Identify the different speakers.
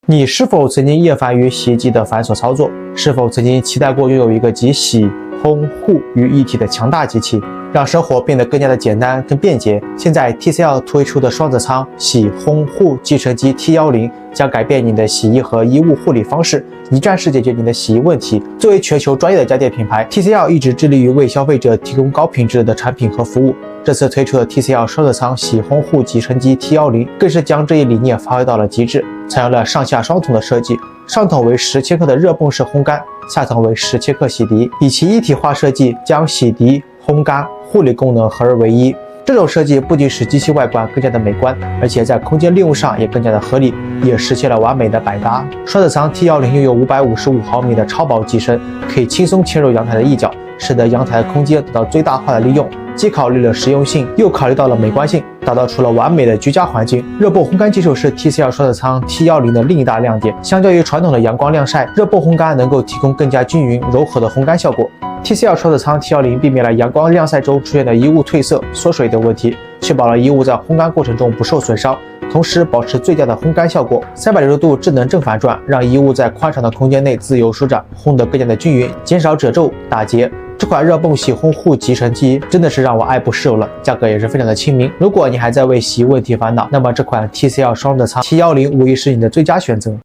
Speaker 1: 你是否曾经厌烦于洗衣机的繁琐操作？是否曾经期待过拥有一个集洗、烘、护于一体的强大机器，让生活变得更加的简单、更便捷？现在 TCL 推出的双子仓洗、烘、护集成机 T10将改变你的洗衣和衣物护理方式，一站式解决你的洗衣问题。作为全球专业的家电品牌 ，TCL 一直致力于为消费者提供高品质的产品和服务。这次推出的 TCL 双子仓洗烘护集成机 T10更是将这一理念发挥到了极致，采用了上下双桶的设计，上桶为10千克的热泵式烘干，下桶为10千克洗涤，以其一体化设计将洗涤、烘干、护理功能合二为一。这种设计不仅使机器外观更加的美观，而且在空间利用上也更加的合理，也实现了完美的百搭。双子仓 T10拥有555毫米的超薄机身，可以轻松嵌入阳台的一角，使得阳台的空间得到最大化的利用。既考虑了实用性，又考虑到了美观性，打造出了完美的居家环境。热泵烘干技术是 TCL 双子仓 T10的另一大亮点。相较于传统的阳光晾晒，热泵烘干能够提供更加均匀、柔和的烘干效果。TCL 双子仓 T10避免了阳光晾晒中出现的衣物褪色、缩水等问题，确保了衣物在烘干过程中不受损伤，同时保持最佳的烘干效果。360度智能正反转，让衣物在宽敞的空间内自由舒展，烘得更加的均匀，减少褶皱、打结。这款热泵洗烘护集成机真的是让我爱不释手了，价格也是非常的亲民。如果你还在为洗衣问题烦恼，那么这款 TCL 双子仓 T10无疑是你的最佳选择。